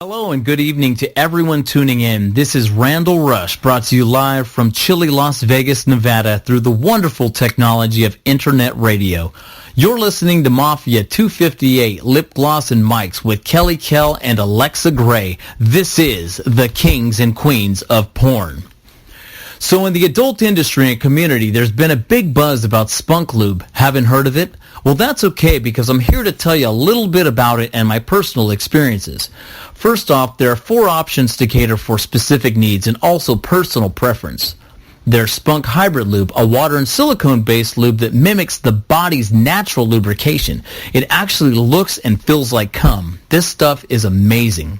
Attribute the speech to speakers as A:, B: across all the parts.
A: Hello and good evening to everyone tuning in. This is Randall Rush, brought to you live from chilly Las Vegas, Nevada through the wonderful technology of internet radio. You're listening to Mafia 258 Lip Gloss and Mics with Kelly Kell and Alexa Gray. This is the kings and queens of porn. So in the adult industry and community, there's been a big buzz about Spunk Lube. Haven't heard of it? Well, that's okay, because I'm here to tell you a little bit about it and my personal experiences. First off, there are 4 options to cater for specific needs and also personal preference. There's Spunk Hybrid Lube, a water and silicone-based lube that mimics the body's natural lubrication. It actually looks and feels like cum. This stuff is amazing.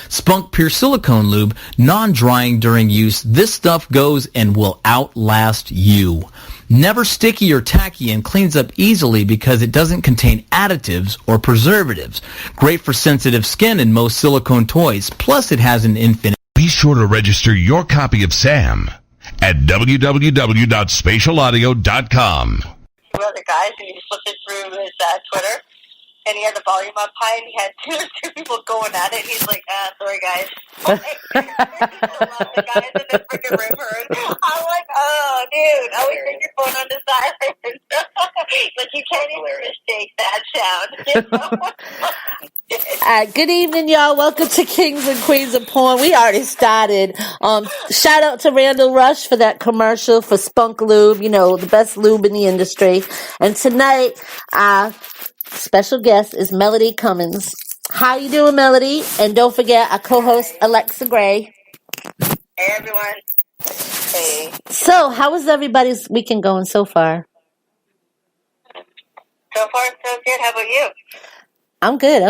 A: Spunk Pure Silicone Lube, non-drying during use. This stuff goes and will outlast you. Never sticky or tacky and cleans up easily because it doesn't contain additives or preservatives. Great for sensitive skin and most silicone toys. Plus, it has an infinite...
B: Be sure to register your copy of Sam at www.spatialaudio.com.
C: Two other guys, and he flipped it through his Twitter, and he had the volume up high, and he had two people going at it. He's like, sorry, guys. The guys in the freaking river. I'm like, oh, dude, always think you're going on the silent. Like, you can't even mistake that sound.
D: Good evening, y'all. Welcome to Kings and Queens of Porn. We already started. Shout out to Randall Rush for that commercial for Spunk Lube, you know, the best lube in the industry. And tonight, special guest is Melody Cummings. How you doing, Melody? And don't forget our co-host Alexa Gray.
C: Hey, everyone. Hey.
D: So, how is everybody's weekend going so far?
C: So far, so good. How about you?
D: I'm good.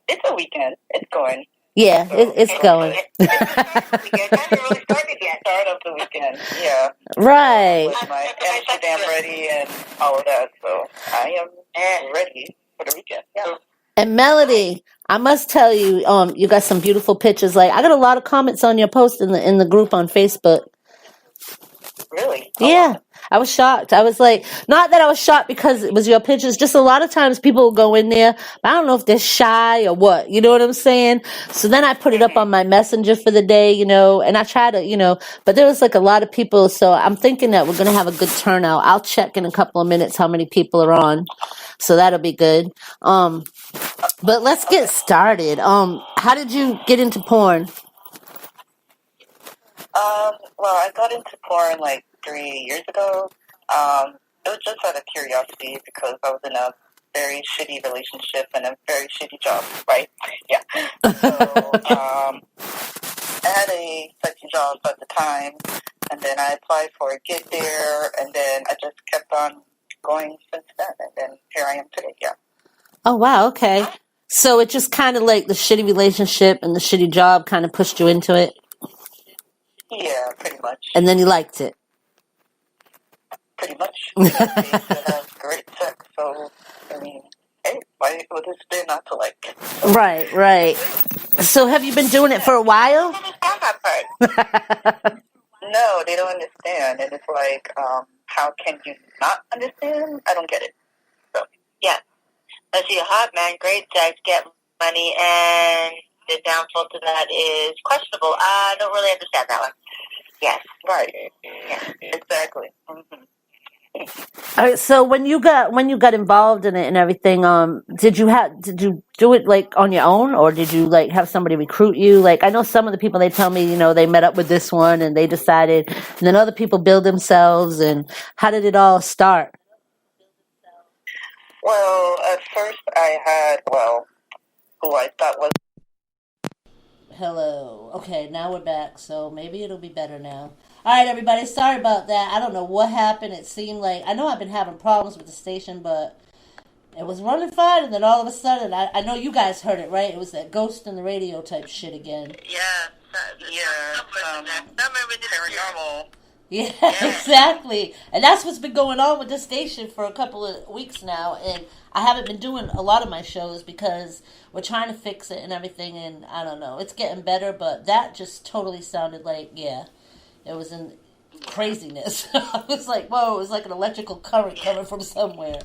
C: It's a weekend. It's going.
D: Yeah, it's going.
C: It hasn't really started yet. Start of the weekend, yeah.
D: Right.
C: With my Amsterdam ready and all of that, so I am ready for the weekend. Yeah.
D: And Melody, I must tell you, you got some beautiful pictures. Like, I got a lot of comments on your post in the group on Facebook.
C: Really?
D: Yeah. I was shocked. I was like, not that I was shocked because it was your pictures, just a lot of times people will go in there, but I don't know if they're shy or what, you know what I'm saying? So then I put it up on my messenger for the day, you know, and I try to, you know, but there was like a lot of people, so I'm thinking that we're going to have a good turnout. I'll check in a couple of minutes how many people are on, so that'll be good. But let's get started. How did you get into porn?
C: Well, I got into porn like 3 years ago. It was just out of curiosity because I was in a very shitty relationship and a very shitty job, right? Yeah. So, I had a sexy job at the time, and then I applied for a gig there, and then I just kept on going since then, and then here I am today, yeah.
D: Oh, wow, okay. So it just kind of like the shitty relationship and the shitty job kind of pushed you into it?
C: Yeah, pretty much.
D: And then you liked it?
C: Pretty much. They have great sex, so, I mean, hey, why would this be not to like?
D: Right. So have you been doing it for a while?
C: No, they don't understand. And it's like, how can you not understand? I don't get it. So, yeah. Let's see, a hot man, great sex, get money, and the downfall to that is questionable. I don't really understand that one. Yes. Right. Yeah, exactly. Mm-hmm.
D: All right, so when you got involved in it and everything, did you do it like on your own, or did you like have somebody recruit you? Like, I know some of the people, they tell me, you know, they met up with this one and they decided, and then other people build themselves. And how did it all start?
C: Well, at first I had, who I thought was...
D: Hello. Okay, now we're back, so maybe it'll be better now. All right, everybody, sorry about that. I don't know what happened. It seemed like, I know I've been having problems with the station, but it was running fine, and then all of a sudden, I know you guys heard it, right? It was that ghost in the radio type shit again.
C: Yeah, paranormal.
D: Yeah, exactly. And that's what's been going on with this station for a couple of weeks now, and I haven't been doing a lot of my shows because we're trying to fix it and everything, and I don't know. It's getting better, but that just totally sounded like, yeah, it was in craziness. I was like, whoa, it was like an electrical current coming from somewhere.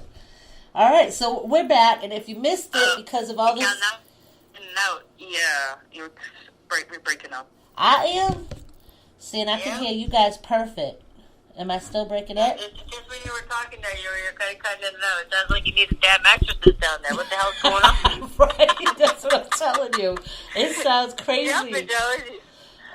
D: All right, so we're back, and if you missed it because of all this...
C: in and out. Yeah, we're breaking up.
D: I am. See, and I can hear you guys perfect. Am I still breaking up?
C: It's just when you were talking there, you were kind of cutting in and out. It sounds like you need damn mattresses down there. What the hell's going on?
D: Right, that's what I'm telling you. It sounds crazy.
C: Yep, it does.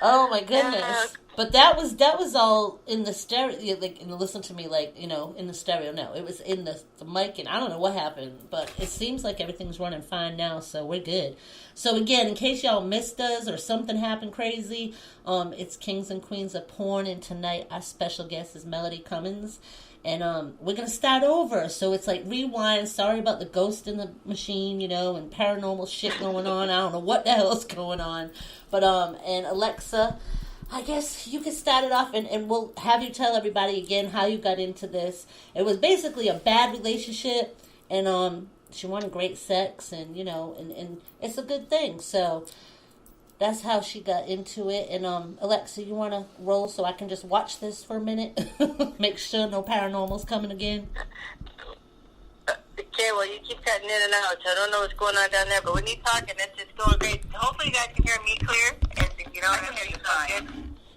D: Oh my goodness. But that was all in the stereo, like, and listen to me, like, you know, in the stereo. No, it was in the mic, and I don't know what happened, but it seems like everything's running fine now, so we're good. So again, in case y'all missed us or something happened crazy, it's Kings and Queens of Porn, and tonight our special guest is Melody Cummings, and we're gonna start over. So it's like rewind. Sorry about the ghost in the machine, you know, and paranormal shit going on. I don't know what the hell is going on, but and Alexa, I guess you can start it off, and we'll have you tell everybody again how you got into this. It was basically a bad relationship, and she wanted great sex, and you know, and it's a good thing. So that's how she got into it. And Alexa, you want to roll so I can just watch this for a minute, make sure no paranormal's coming again.
C: Okay, well, you keep cutting in and out, so I don't know what's going on down there, but when you're talking, it's going great. Hopefully you guys can hear me clear, and you know, I can hear you fine.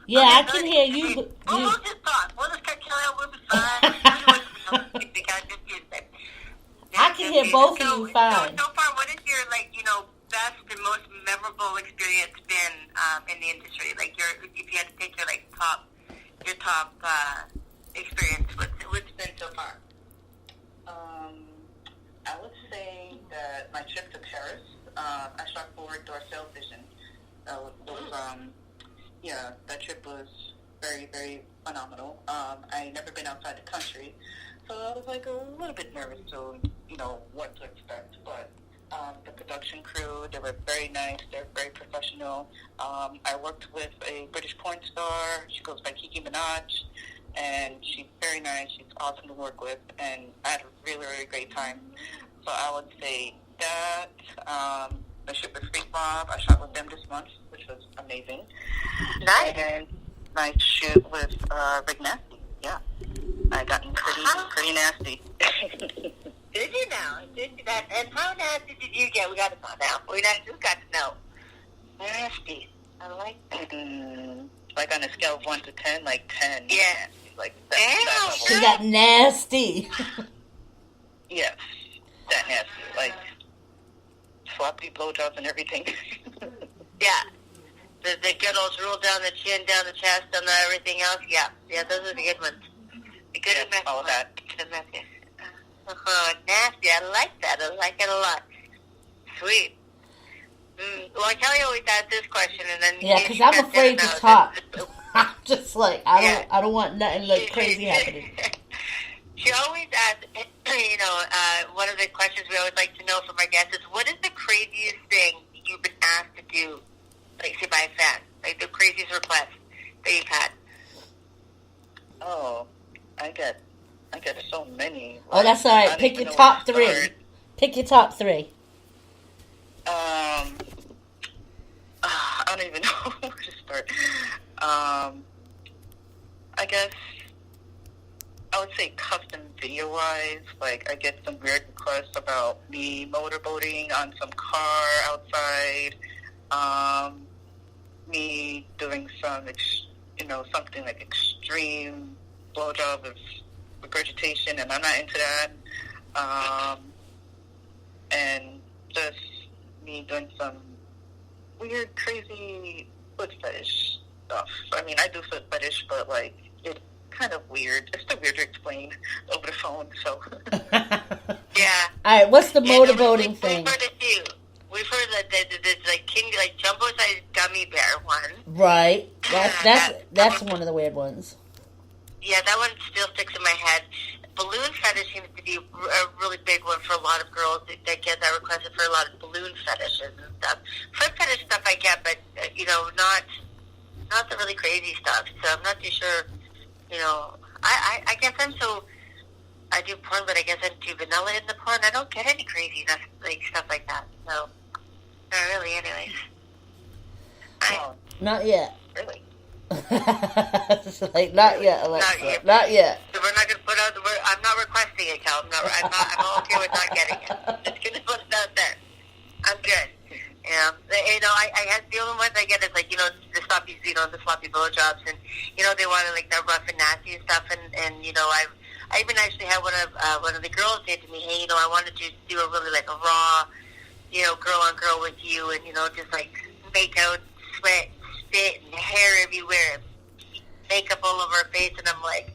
D: Yeah,
C: okay,
D: I can hear you.
C: We'll just talk. We'll just cut Kelly out. We'll be fine.
D: I can hear both of you fine.
C: So far, what is your, like, you know, best and most memorable experience been in the industry? Like, if you had to take your, like, top experience, what's been so far? I would say that my trip to Paris, I shot for Door Sales Vision. That trip was very, very phenomenal. I never been outside the country, so I was like a little bit nervous to, you know, what to expect. But the production crew, they were very nice. They're very professional. I worked with a British porn star. She goes by Kiki Minaj, and she's very nice. She's awesome to work with, and I had a really, really great time. So I would say that. The ship with Freak Mob, I shot with them this month, which was amazing. Nice. And my shoot with Rick Nasty. Yeah, I got pretty nasty. Did you now? Did you that? And how nasty did you get? We got to find out. We just got to know. Nasty. I like that. Like on a scale of 1 to 10, like 10. Yeah. Like that level.
D: She got nasty.
C: Yes, that nasty. Like sloppy blowjobs and everything. Yeah. The good old roll down the chin, down the chest, and everything else. Yeah, those are the good ones. The good and all that. Nasty. I like that. I like it a lot. Sweet. Well, Kelly always asks this question, and then
D: because I'm afraid to talk. I'm just like I don't want nothing like crazy happening.
C: She always asks, you know, one of the questions we always like to know from our guests is, what is the craziest thing you've been asked to do, like, say, by a fan? Like, the craziest request that you've had? Oh, I get so many.
D: Oh, that's all right. Pick your top three. Pick your top three.
C: I don't even know where to start. I guess I would say custom video-wise, like I get some weird requests about me motorboating on some car outside, me doing some, something like extreme blowjob with regurgitation, and I'm not into that. And just me doing some weird, crazy foot fetish stuff. I mean, I do foot fetish, but like it's kind of weird. It's still weird to explain over the phone. So yeah.
D: All right, what's the motorboating thing?
C: We've heard a few. We've heard that there's like jumbo-sized gummy bear one.
D: Right. That's one of the weird ones.
C: Yeah, that one still sticks in my head. Balloon fetish seems to be a really big one for a lot of girls that get that requested for a lot of balloon fetishes and stuff. Foot fetish stuff I get, but not the really crazy stuff. So I'm not too sure. I guess I do porn, but I guess I'm too vanilla in the porn. I don't get any crazy stuff like that. So not really, anyways.
D: Not yet.
C: Really.
D: Like not yet, Alexa. Not yet.
C: So we're not gonna put out the word. I'm not requesting it, Cal. I'm okay with not getting it. Just gonna put it out there. I'm good. Yeah, I had the only ones I get is like, the sloppy, the sloppy blowjobs, and they wanted like that rough and nasty and stuff, and I even actually had one of the girls say to me, hey, I wanted to do a really like a raw, girl on girl with you, and just like make out, sweat, spit, and hair everywhere, makeup all over her face, and I'm like,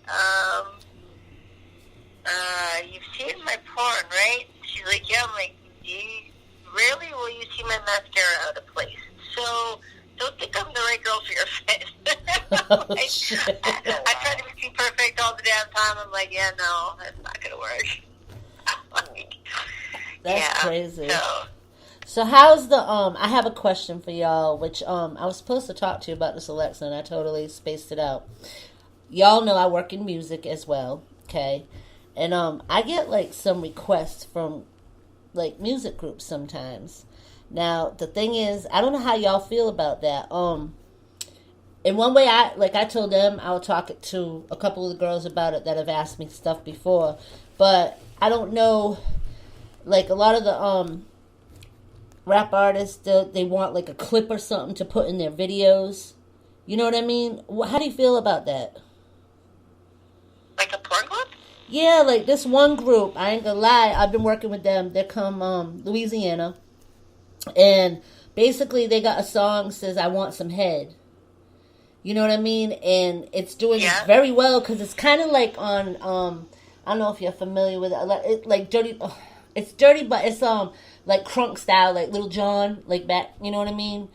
C: you've seen my porn, right? She's like, yeah. I'm like, really? Well, you see my mascara out of place. So don't think I'm the right girl for your fit. I try to be perfect all the damn time. I'm like, yeah, no, that's not going to work.
D: That's crazy. So how's the, I have a question for y'all, which I was supposed to talk to you about this, Alexa, and I totally spaced it out. Y'all know I work in music as well, okay? And I get like some requests from like music groups sometimes. Now the thing is, I don't know how y'all feel about that. In one way, I told them I would talk to a couple of the girls about it that have asked me stuff before, but I don't know. Like a lot of the rap artists, they want like a clip or something to put in their videos. You know what I mean? How do you feel about that?
C: Like a porn clip?
D: Yeah, like this one group, I ain't gonna lie, I've been working with them. They're from Louisiana. And basically they got a song that says, I want some head. You know what I mean? And it's doing very well because it's kind of like on, I don't know if you're familiar with it, like dirty, it's dirty, but it's like crunk style, like Little John, like back, you know what I mean?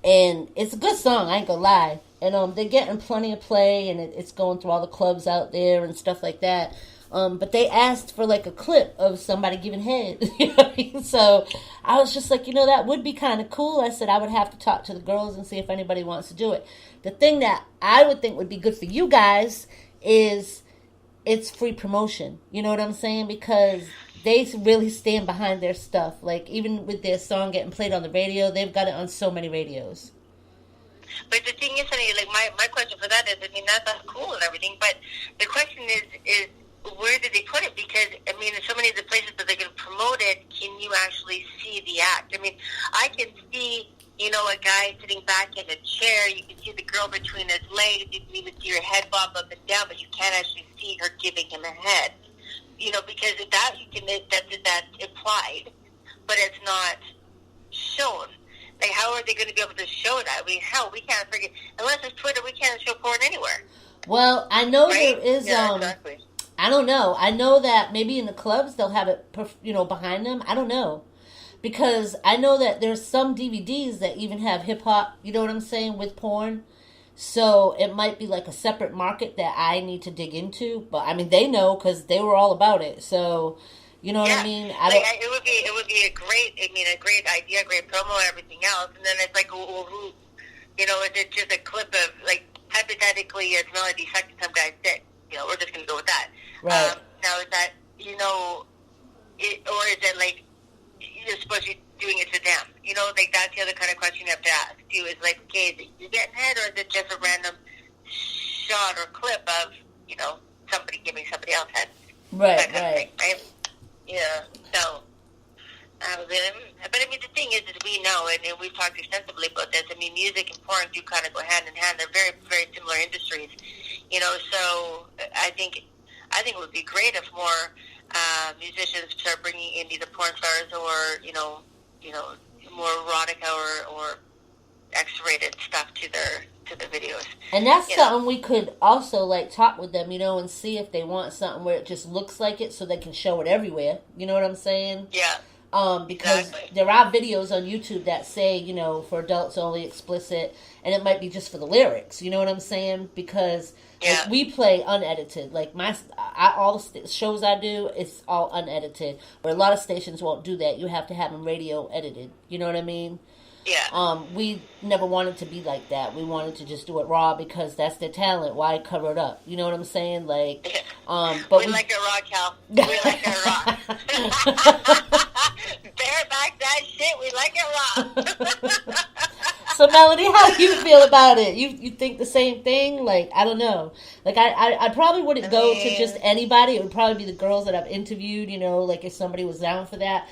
D: And it's a good song, I ain't gonna lie. And they're getting plenty of play, and it's going through all the clubs out there and stuff like that. But they asked for like a clip of somebody giving head. You know what I mean? So I was just like, that would be kind of cool. I said I would have to talk to the girls and see if anybody wants to do it. The thing that I would think would be good for you guys is it's free promotion. You know what I'm saying? Because they really stand behind their stuff. Like even with their song getting played on the radio, they've got it on so many radios.
C: But the thing is, honey, like my question for that is, I mean, that's cool and everything, but the question is where did they put it? Because, I mean, in so many of the places that they're going to promote it, can you actually see the act? I mean, I can see, a guy sitting back in a chair. You can see the girl between his legs. You can even see her head bob up and down, but you can't actually see her giving him a head. Because that that's implied, but it's not shown. Like, how are they going to be able to show that? I mean, hell, we can't forget. Unless it's Twitter, we can't show porn anywhere.
D: Well, I know
C: right?
D: there is,
C: exactly.
D: I don't know. I know that maybe in the clubs they'll have it, behind them. I don't know. Because I know that there's some DVDs that even have hip-hop, you know what I'm saying, with porn. So it might be like a separate market that I need to dig into. But, I mean, they know because they were all about it. So, you know what I mean?
C: It would be a great idea, great promo and everything else. And then it's like, well, who, is it just a clip of, like, hypothetically, it's Melody sucking some guy's dick. We're just going to go with that.
D: Right.
C: Now, is that, or is it like you're supposed to be doing it to them? Like that's the other kind of question you have to ask, too, is like, okay, is it you getting head, or is it just a random shot or clip of, somebody giving somebody else head?
D: Right,
C: that kind of thing, right? Yeah, so... but I mean, the thing is we know, and we've talked extensively about this. I mean, music and porn do kind of go hand in hand. They're very, very similar industries, So I think it would be great if more musicians start bringing in either porn stars or more erotica or X-rated stuff to the videos.
D: And that's something we could also like talk with them, and see if they want something where it just looks like it, so they can show it everywhere. You know what I'm saying?
C: Yeah.
D: Because there are videos on YouTube that say, for adults only, explicit, and it might be just for the lyrics. You know what I'm saying? Because like, we play unedited. Like all the shows I do, it's all unedited. But a lot of stations won't do that. You have to have them radio edited. You know what I mean?
C: Yeah.
D: We never wanted to be like that. We wanted to just do it raw because that's their talent. Why cover it up? You know what I'm saying? Like,
C: but we like it raw, Cal. We like it raw. Bareback that shit. We like it raw.
D: So, Melody, how do you feel about it? You think the same thing? Like, I don't know. Like, I probably wouldn't go to just anybody. It would probably be the girls that I've interviewed. Like if somebody was down for that.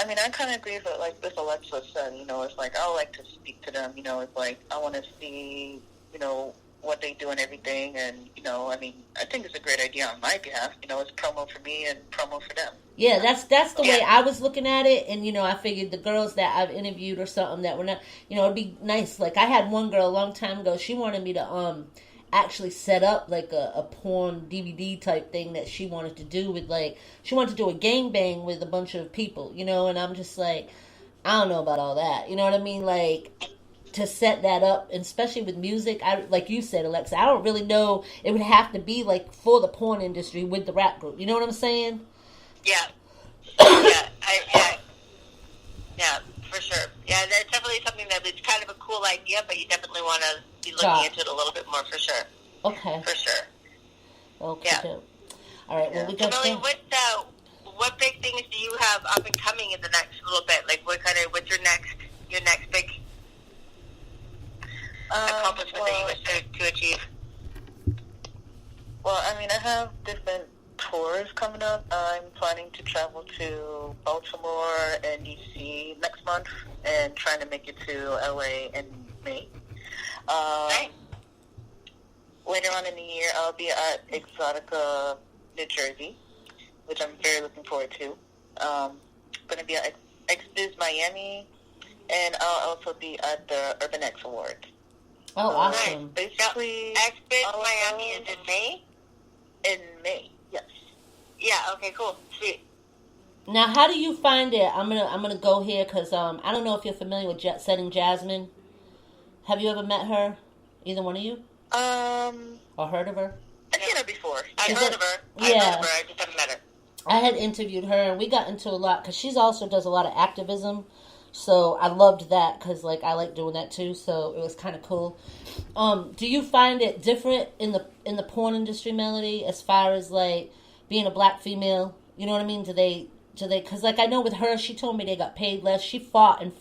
C: I mean, I kind of agree with like this Alexa said. It's like I like to speak to them. It's like I want to see, what they do and everything. And I mean, I think it's a great idea on my behalf. It's promo for me and promo for them.
D: Yeah, that's the way I was looking at it, and I figured the girls that I've interviewed or something that were not, it'd be nice. Like I had one girl a long time ago. She wanted me to actually set up like a porn DVD type thing that she wanted to do with she wanted to do a gangbang with a bunch of people, and I'm just like, I don't know about all that, you know what I mean? Like to set that up, and especially with music, I like you said, Alexa, I don't really know. It would have to be like for the porn industry with the rap group. You know what I'm saying?
E: Yeah. Yeah, for sure. Yeah, that's definitely something that is kind of a cool idea, but you definitely want to be looking into it a little bit more for sure.
D: Okay.
E: For sure.
D: Okay.
E: Yeah.
D: All right. Well, we got.
E: Emily, what big things do you have up and coming in the next little bit? Like, what's your next big accomplishment that you wish to achieve?
C: Well, I mean, I have different tours coming up. I'm planning to travel to Baltimore and D.C. next month and trying to make it to L.A. in May.
E: Right.
C: Later on in the year, I'll be at Exotica, New Jersey, which I'm very looking forward to. Going to be at XBiz Miami, and I'll also be at the Urban X Awards.
D: Oh, awesome.
C: Basically,
E: XBiz Miami is in May?
C: In May, yes.
E: Yeah, okay, cool. Sweet.
D: Now, how do you find it? I'm gonna go here because I don't know if you're familiar with Jet Setting Jasmine. Have you ever met her? Either one of you? Or heard of her?
C: I've seen her before.
E: I've heard of her.
D: Yeah.
E: I've heard of her. I just haven't met her.
D: I had interviewed her, and we got into a lot because she's also does a lot of activism. So I loved that because I like doing that too. So it was kind of cool. Do you find it different in the porn industry, Melody, as far as being a black female? You know what I mean? Do they? Because I know with her, she told me they got paid less. She fought, and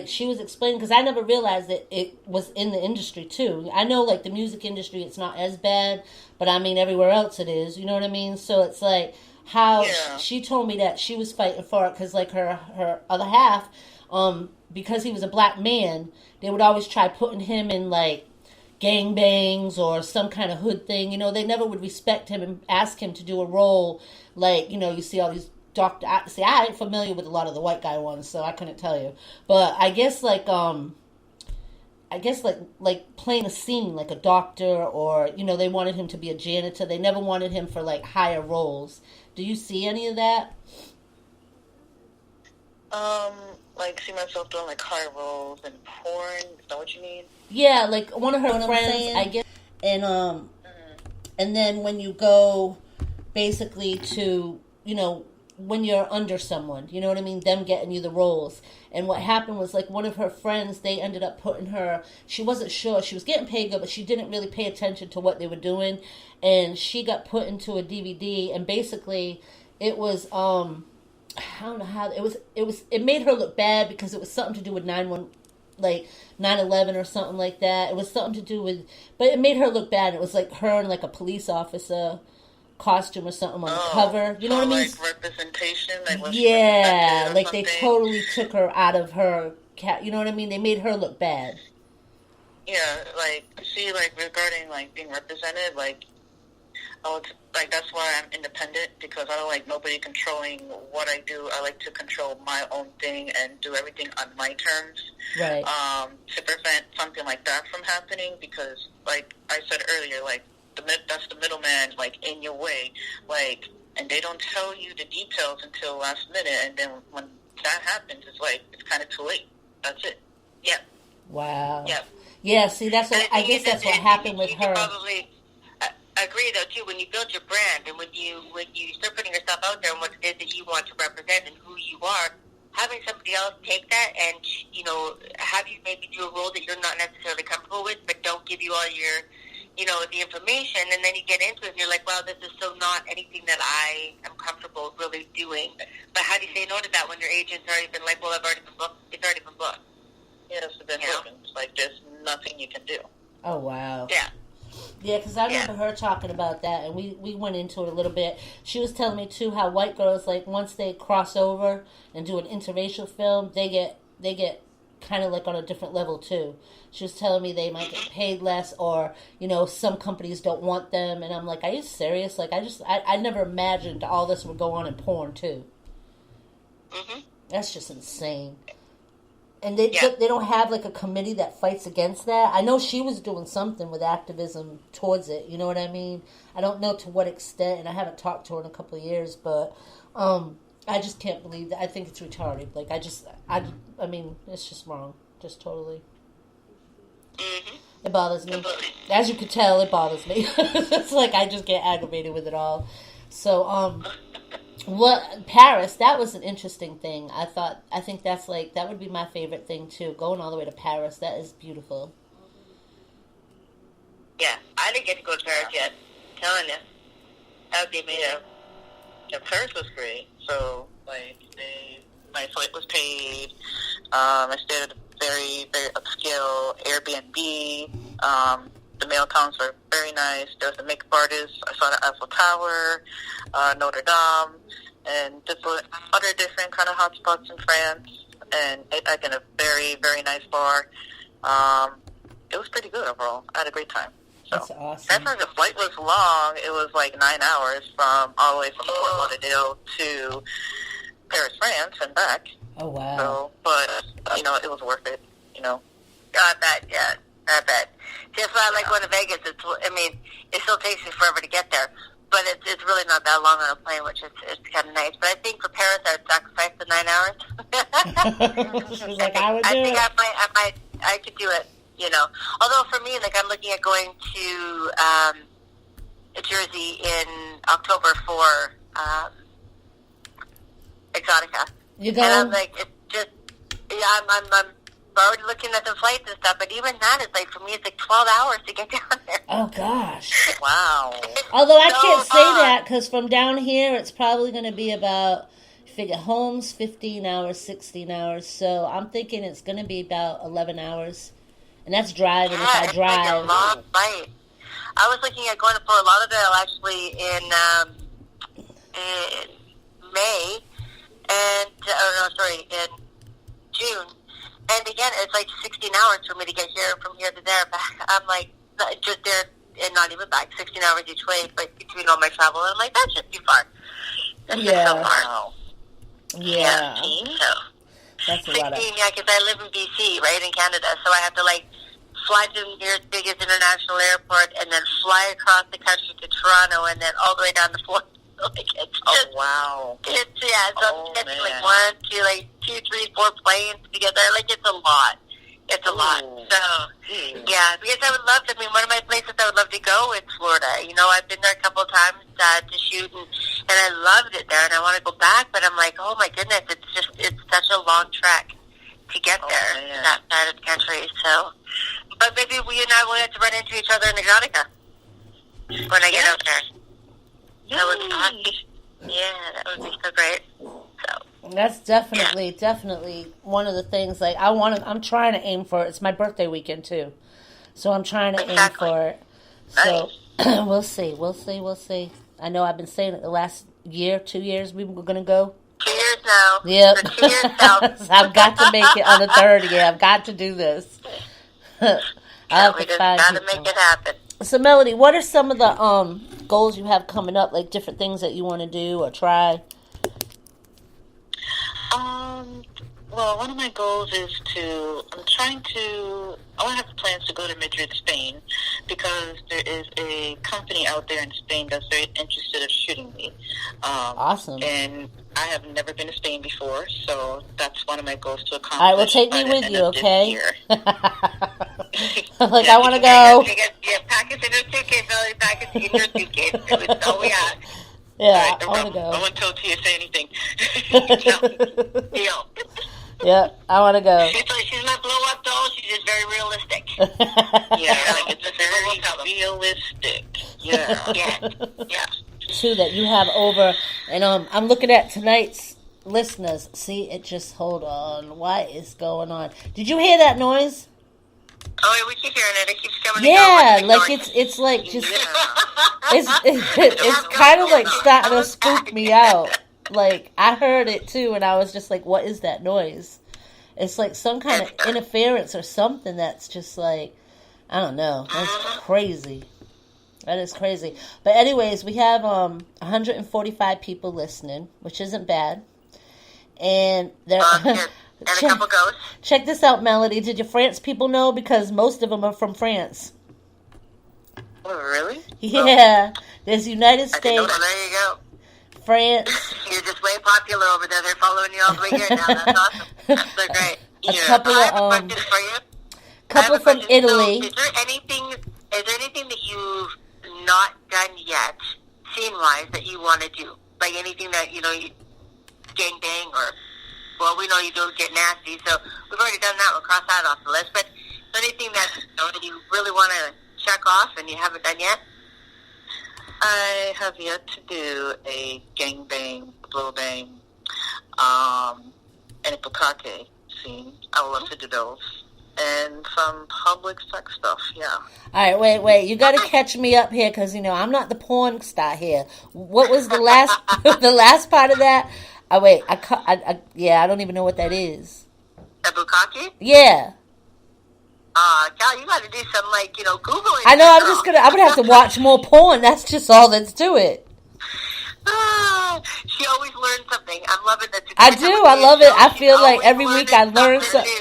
D: she was explaining because I never realized that it was in the industry too. I know the music industry, it's not as bad, but I mean everywhere else it is. You know what I mean? So it's how she told me that she was fighting for it because her other half, because he was a black man, they would always try putting him in gangbangs or some kind of hood thing. They never would respect him and ask him to do a role you see all these doctor. I ain't familiar with a lot of the white guy ones, so I couldn't tell you. But I guess playing a scene like a doctor, or they wanted him to be a janitor. They never wanted him for higher roles. Do you see any of that?
C: See myself doing higher roles in porn. Is that what you mean?
D: Yeah, one of her friends, I guess, and and then when you go basically to when you're under someone, you know what I mean, them getting you the roles. And what happened was one of her friends, they ended up putting her, she wasn't sure, she was getting paid good, but she didn't really pay attention to what they were doing, and she got put into a DVD, and basically it was I don't know how it made her look bad because it was something to do with 9/11 or something like that. It was something to do with, but it made her look bad. It was her and a police officer costume or something on the cover. You know what I mean?
C: Representation.
D: Yeah, they totally took her out of her cat. You know what I mean? They made her look bad.
C: Yeah, regarding being represented, that's why I'm independent, because I don't like nobody controlling what I do. I like to control my own thing and do everything on my terms.
D: Right.
C: To prevent something like that from happening, because like I said earlier, that's the middleman in your way, and they don't tell you the details until last minute, and then when that happens, it's kind of too late. That's it. Yep.
D: Wow.
C: Yep.
D: Yeah. See, that's what I guess that's what happened with her.
E: Probably agree though too, when you build your brand and when you start putting yourself out there and what it is that you want to represent and who you are, having somebody else take that and have you maybe do a role that you're not necessarily comfortable with, but don't give you all your the information, and then you get into it and you're like, wow, this is so not anything that I am comfortable really doing. But how do you say no to that when your agent's already been well, I've already been booked. It's already been booked.
C: Yes, it's been booked. There's nothing you can do.
D: Oh wow.
E: Yeah.
D: Yeah, because I remember her talking about that, and we went into it a little bit. She was telling me too how white girls, like, once they cross over and do an interracial film, they get kind of like on a different level too. She was telling me they might get paid less, or some companies don't want them, and I'm like, are you serious? Like, I never imagined all this would go on in porn too.
E: Mhm.
D: That's just insane. And they don't have like a committee that fights against that. I know she was doing something with activism towards it. You know what I mean? I don't know to what extent, and I haven't talked to her in a couple of years, but I just can't believe that. I think it's retarded. Like, I mean, it's just wrong. Just totally.
E: Mhm.
D: It bothers me. As you could tell, it bothers me. It's like I just get aggravated with it all. So, Paris, that was an interesting thing. I think that's like, that would be my favorite thing too. Going all the way to Paris, that is beautiful.
E: Yeah, I didn't get to go to Paris yet. I'm telling you. That would be amazing.
C: Yeah, Paris was great. So, like, my flight was paid. I stayed at a very, very upscale Airbnb. The male accounts were very nice. There was a makeup artist. I saw the Eiffel Tower, Notre Dame, and just other different kind of hotspots in France. And ate in a very, very nice bar. It was pretty good overall. I had a great time. So,
D: that's awesome.
C: that's why the flight was long. It was like 9 hours all the way from Fort Lauderdale to Paris, France, and back.
D: Oh, wow.
C: So, but, it was worth it,
E: I bet, yeah. I bet. Just like going to Vegas, it still takes you forever to get there. But it's really not that long on a plane, which is kind of nice. But I think for Paris, I would sacrifice the 9 hours.
D: She was like, I would do it.
E: I could do it, Although for me, like, I'm looking at going to Jersey in October for Exotica.
D: You going?
E: And I'm like, it's just, I'm already looking at the flights and stuff, but even that is like, for me, it's like 12 hours to get down there.
D: Oh, gosh.
C: Wow.
D: Although I can't say that, because from down here, it's probably going to be about, figure home's 15 hours, 16 hours, so I'm thinking it's going to be about 11 hours. And that's driving if I drive.
E: Like a long flight. I was looking at going to Fort Lauderdale actually in May, in June. And again, it's like 16 hours for me to get here from here to there. Back. I'm like, just there and not even back, 16 hours each way, but between all my travel. And I'm like, that's just too far. That's just so far.
D: Yeah.
E: So.
D: That's a
E: 16,
D: lot of...
E: yeah, because I live in BC, right, in Canada, so I have to, like, fly to the nearest biggest international airport and then fly across the country to Toronto and then all the way down to Florida. Like, it's just,
C: wow.
E: So I'm catching, like, 2, 3, 4 planes together. Like, it's a lot. It's a lot. So, yeah, because I would love to, one of my places I would love to go is Florida. I've been there a couple of times to shoot, and I loved it there, and I want to go back, but I'm like, oh my goodness, it's such a long trek to get there, to that side of the country. So, but maybe we and I will have to run into each other in Exotica when I get out there. That would be awesome. Yeah, that would be so great. So.
D: That's definitely one of the things. Like, I'm trying to aim for it. It's my birthday weekend too, so I'm trying to aim for it. So we'll see. I know I've been saying it the last year, 2 years we were gonna go.
E: 2 years now.
D: Yep.
E: For 2 years now.
D: I've got to make it on the 3rd. Yeah, I've got to do this.
E: We just gotta make it happen.
D: So, Melody, what are some of the goals you have coming up? Like different things that you want to do or try?
C: Well, one of my goals is I have plans to go to Madrid, Spain, because there is a company out there in Spain that's very interested in shooting me.
D: Awesome.
C: And I have never been to Spain before, so that's one of my goals to accomplish.
D: All right, well, take me with you, okay? Like,
E: yeah,
D: I want to go.
E: Pack us in your suitcase, Melody. Pack us in your suitcase. That's all we got.
D: Yeah,
C: right,
D: I want to go.
C: I won't tell Tia say anything.
E: No. Deal.
D: Yeah, I want to go.
E: She's not blow-up doll. She's just very realistic.
C: It's very realistic.
E: Yeah.
D: Too, that you have over, and I'm looking at tonight's listeners. See, hold on. What is going on? Did you hear that noise?
E: Oh, we keep hearing it. It keeps coming.
D: Yeah, like it's like just it's kind of like starting to spook me out. Like I heard it too, and I was just like, "What is that noise?" It's like some kind of interference or something that's just like, I don't know. That's crazy. That is crazy. But anyways, we have 145 people listening, which isn't bad. And there.
E: And a couple ghosts.
D: Check this out, Melody. Did your France people know? Because most of them are from France.
E: Oh, really?
D: Yeah. There's United States.
E: There you go.
D: France.
E: You're just way popular over there. They're following you all the way here now. That's awesome. That's so great.
D: A couple
E: I have a
D: of
E: question for you.
D: couple from Italy.
E: So, is there anything that you've not done yet, scene-wise, that you want to do? Like anything that you gangbang or. Well, we know you don't get nasty, so we've already done that. We'll cross that off the list. But anything that you really want to check off and you haven't done yet?
C: I have yet to do a gangbang, blowbang, and a bukkake scene. I would love to do those. And some public sex stuff, yeah.
D: All right, wait. You got to catch me up here because, I'm not the porn star here. What was the last the last part of that? Oh, wait, I don't even know what that is.
E: A bukkake?
D: Yeah.
E: Cal, you got to do some, Googling.
D: I know, I'm going to have to watch more porn. That's just all that's to it.
E: She always learns something. I'm loving this.
D: I do, I love it. I feel like every week I learn something.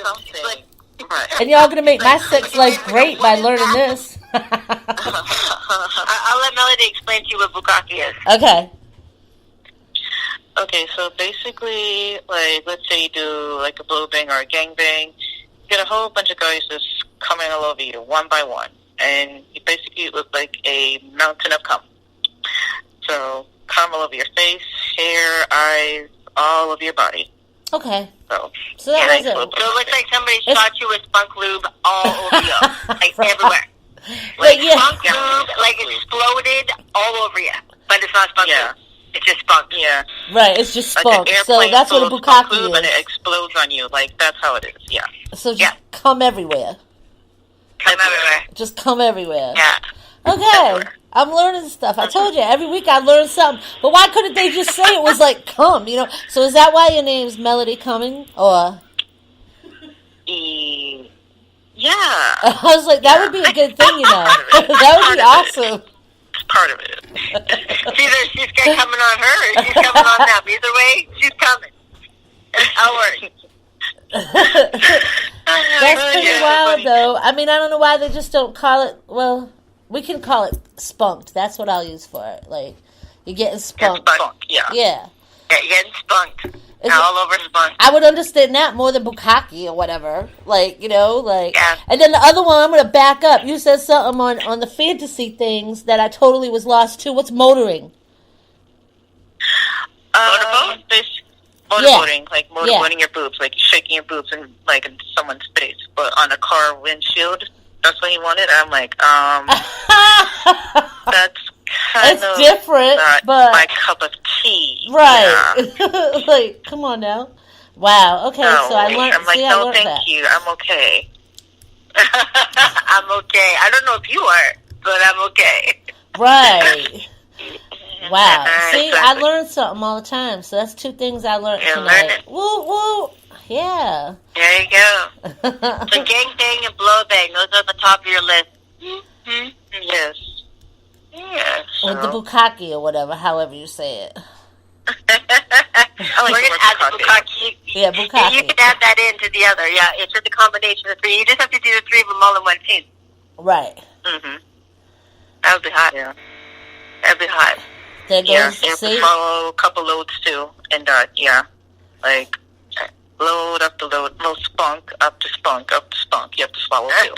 D: And y'all going to make my sex life great by learning this.
E: I'll let Melody explain to you what bukkake is.
D: Okay.
C: Okay, so basically, let's say you do, a blowbang or a gangbang, you get a whole bunch of guys just coming all over you, one by one, and you basically look like a mountain of cum. So, cum all over your face, hair, eyes, all over your body.
D: Okay.
C: So
D: that was it.
E: So it looks like somebody shot you with spunk lube all over you, everywhere. Spunk lube, exploded all over you, but it's not spunk lube. It's just spunk.
C: Yeah.
D: Right, it's just spunk. So that's what a bukkake is.
C: And it explodes on you. That's how it is. Yeah.
D: So just come everywhere.
E: Come everywhere.
D: Just come everywhere.
E: Yeah.
D: Okay.
E: Everywhere.
D: I'm learning stuff. I told you, every week I learn something. But why couldn't they just say it was come, So is that why your name's Melody Cummings? Or?
C: Yeah.
D: I was like, that would be a good thing, That would be awesome.
C: Part of it.
E: It's either she's coming on her or she's coming on them. Either way, she's coming. I'll worry.
D: That's pretty wild, though. I mean, I don't know why they just don't call it. Well, we can call it spunked. That's what I'll use for it. You're getting spunked.
C: Yeah.
E: Yeah, you're getting spunked. All over spunked.
D: I would understand that more than bukkake or whatever.
E: Yeah.
D: And then the other one, I'm going to back up. You said something on the fantasy things that I totally was lost to. What's motoring?
C: Motorboating, motorboating your boobs, shaking your boobs in someone's face, but on a car windshield. That's what he wanted. I'm like, that's kind of
D: different,
C: not
D: but
C: my cup of tea.
D: Right. Yeah. Come on now. Wow. Okay,
C: no,
D: so I learned.
C: I'm like, no, thank you. I'm okay.
E: I'm okay. I don't know if you are, but I'm okay.
D: Right. Wow. See, I learn something all the time. So that's two things I learned tonight. Woo, woo. Yeah.
E: There you go. So gangbang and blowbang, those are the top of your list.
C: Mm-hmm. Yes. Yeah.
D: Or the bukkake or whatever, however you say it.
E: We're going to add the bukkake.
D: Yeah, bukkake.
E: You can add that into the other. Yeah, it's just a combination of three. You just have to do the three of them all in one scene.
D: Right.
E: Mm-hmm. That would be hot.
C: Yeah.
E: That would be hot.
D: There goes,
C: you have to follow a couple loads too. And, load up the load, no spunk, up to spunk, up to spunk. You have to swallow too.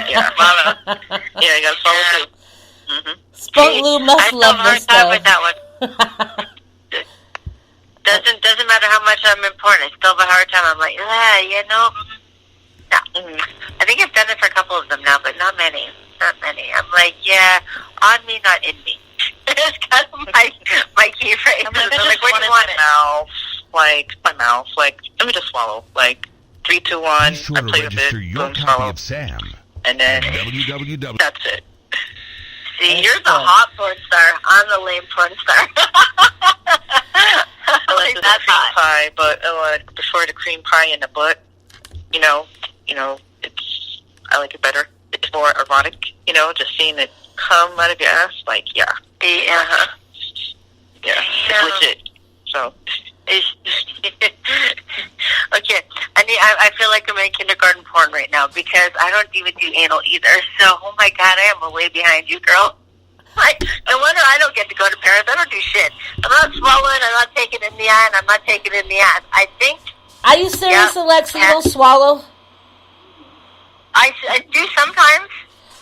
C: Yeah, follow. Yeah, you got to swallow too. Mm-hmm.
D: Spunk Lou must love this
E: stuff. I still have a hard time with that one. Doesn't matter how much I'm important. I still have a hard time. I'm like, no. Mm-hmm. I think I've done it for a couple of them now, but not many. Not many. I'm like, on me, not in me. It's kind of my key phrase.
C: I'm like, what do you want it? My mouth, let me just swallow. 3, 2, 1.
B: Be sure
C: I
B: to
C: play with
B: register
C: it.
B: your
C: Boom,
B: copy
C: swallow.
B: of Sam
C: And then
B: at www.
C: that's it.
E: See,
D: That's
E: you're the
D: fun.
E: hot porn star. I'm the lame porn star.
C: I like the
E: That's
C: cream
E: hot.
C: pie, but I prefer the cream pie in the butt. You know, I like it better. It's more erotic, just seeing it come out of your ass, like, yeah.
E: Uh-huh.
C: Yeah, it's legit. So,
E: Okay, I feel like I'm in kindergarten porn right now because I don't even do anal either. So, oh my God, I am way behind you, girl. Like, no wonder I don't get to go to Paris. I don't do shit. I'm not swallowing. I'm not taking it in the eye, and I'm not taking it in the ass. I think
D: Are you serious,
E: Yeah.
D: Alexa? You don't swallow?
E: I do sometimes,